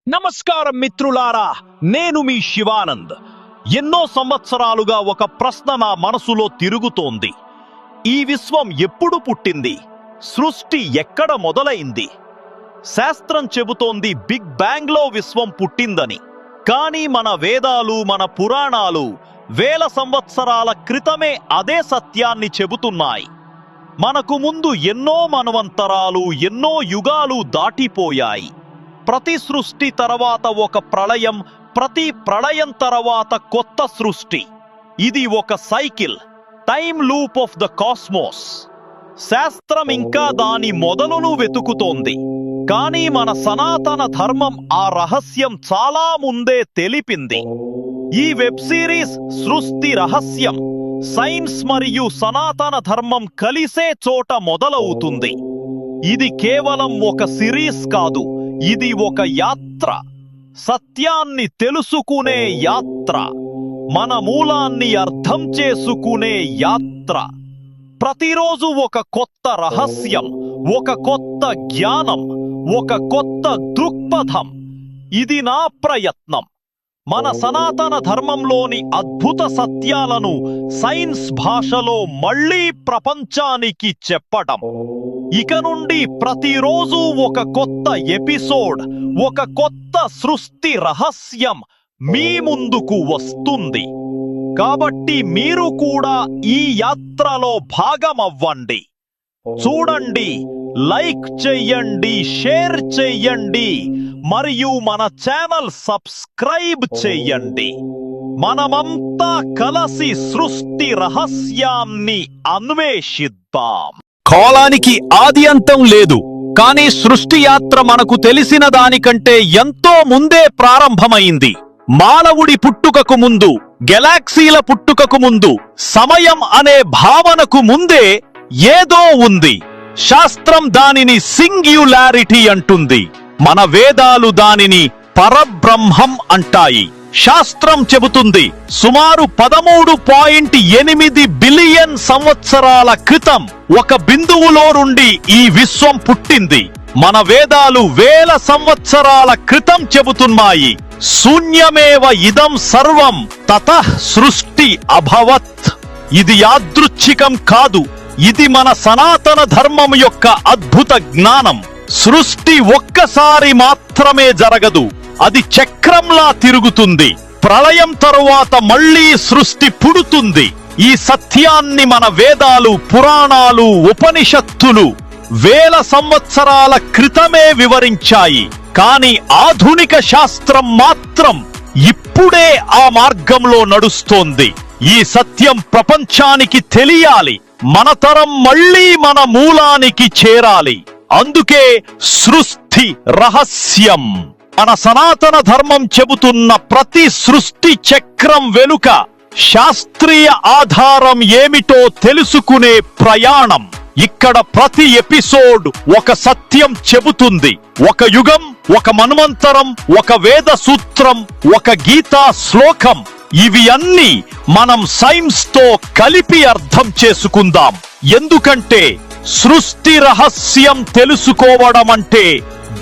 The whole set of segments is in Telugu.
నమస్కారం మిత్రులారా, నేను మీ శివానంద్. ఎన్నో సంవత్సరాలుగా ఒక ప్రశ్న నా మనసులో తిరుగుతోంది. ఈ విశ్వం ఎప్పుడు పుట్టింది? సృష్టి ఎక్కడ మొదలైంది? శాస్త్రం చెబుతోంది బిగ్ బ్యాంగ్ లో విశ్వం పుట్టిందని. కానీ మన వేదాలు, మన పురాణాలు వేల సంవత్సరాల క్రితమే అదే సత్యాన్ని చెబుతున్నాయి. మనకు ముందు ఎన్నో మన్వంతరాలు, ఎన్నో యుగాలు దాటిపోయాయి. ప్రతి సృష్టి తర్వాత ఒక ప్రళయం, ప్రతి ప్రళయం తర్వాత కొత్త సృష్టి. ఇది ఒక cycle, time loop of the cosmos. శాస్త్రం ఇంకా దాని మొదలును వెతుకుతోంది. కానీ మన సనాతన ధర్మం ఆ రహస్యం చాలా ముందే తెలిపింది. ఈ వెబ్ సిరీస్ సృష్టి రహస్యం సైన్స్ మరియు సనాతన ధర్మం కలిసే చోట మొదలవుతుంది. ఇది కేవలం ఒక సిరీస్ కాదు, ఇది ఒక యాత్ర. సత్యాన్ని తెలుసుకునే యాత్ర, మన మూలాన్ని అర్థం చేసుకునే యాత్ర. ప్రతిరోజు ఒక కొత్త రహస్యం, ఒక కొత్త జ్ఞానం, ఒక కొత్త దృక్పథం. ఇది నా ప్రయత్నం. మన సనాతన ధర్మంలోని అద్భుత సత్యాలను సైన్స్ భాషలో మళ్ళీ ప్రపంచానికి చెప్పటం. ఇక నుండి ప్రతిరోజు ఒక కొత్త ఎపిసోడ్, ఒక కొత్త సృష్టి రహస్యం మీ ముందుకు వస్తుంది. కాబట్టి మీరు కూడా ఈ యాత్రలో భాగమవ్వండి. చూడండి, లైక్ చెయ్యండి, షేర్ చెయ్యండి మరియు మన ఛానల్ సబ్స్క్రైబ్ చెయ్యండి. మనమంతా కలిసి సృష్టి రహస్యాన్ని అన్వేషిద్దాం. కాలానికి ఆది అంతం లేదు, కానీ సృష్టి యాత్ర మనకు తెలిసిన దానికంటే ఎంతో ముందే ప్రారంభమైంది. మానవుడి పుట్టుకకు ముందు, గెలాక్సీల పుట్టుకకు ముందు, సమయం అనే భావనకు ముందే ఏదో ఉంది. శాస్త్రం దానిని సింగ్యులారిటీ అంటుంది. మన వేదాలు దానిని పరబ్రహ్మం అంటాయి. శాస్త్రం చెబుతుంది సుమారు 13.8 బిలియన్ సంవత్సరాల క్రితం ఒక బిందువులో నుండి ఈ విశ్వం పుట్టింది. మన వేదాలు వేల సంవత్సరాల క్రితం చెబుతున్నాయి, శూన్యమేవ ఇదం సర్వం తతః సృష్టి అభవత్. ఇది యాదృచ్ఛికం కాదు, ఇది మన సనాతన ధర్మం యొక్క అద్భుత జ్ఞానం. సృష్టి ఒక్కసారి మాత్రమే జరగదు, అది చక్రంలా తిరుగుతుంది. ప్రళయం తరువాత మళ్లీ సృష్టి పుడుతుంది. ఈ సత్యాన్ని మన వేదాలు, పురాణాలు, ఉపనిషత్తులు వేల సంవత్సరాల క్రితమే వివరించాయి. కానీ ఆధునిక శాస్త్రం మాత్రం ఇప్పుడే ఆ మార్గంలో నడుస్తోంది. ఈ సత్యం ప్రపంచానికి తెలియాలి. మన తరం మళ్లీ మన మూలానికి చేరాలి. అందుకే సృష్టి రహస్యం. మన సనాతన ధర్మం చెబుతున్న ప్రతి సృష్టి చక్రం వెనుక శాస్త్రీయ ఆధారం ఏమిటో తెలుసుకునే ప్రయాణం. ఇక్కడ ప్రతి ఎపిసోడ్ ఒక సత్యం చెబుతుంది. ఒక యుగం, ఒక మన్వంతరం, ఒక వేద సూత్రం, ఒక గీతా శ్లోకం. ఇవి అన్నీ మనం సైన్స్ తో కలిపి అర్థం చేసుకుందాం. ఎందుకంటే సృష్టి రహస్యం తెలుసుకోవడం అంటే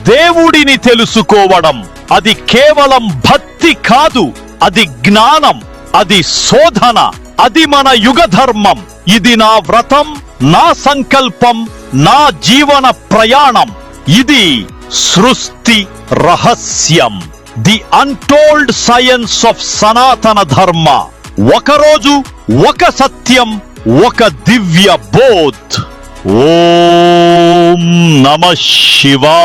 దేవుడిని తెలుసుకోవడం. అది కేవలం భక్తి కాదు, అది జ్ఞానం, అది శోధన, అది మన యుగ ధర్మం. ఇది నా వ్రతం, నా సంకల్పం, నా జీవన ప్రయాణం. ఇది సృష్టి రహస్యం, ది అన్టోల్డ్ సైన్స్ ఆఫ్ సనాతన ధర్మ. ఒకరోజు ఒక సత్యం, ఒక దివ్య బోధ్. ఓం నమః శివాయ.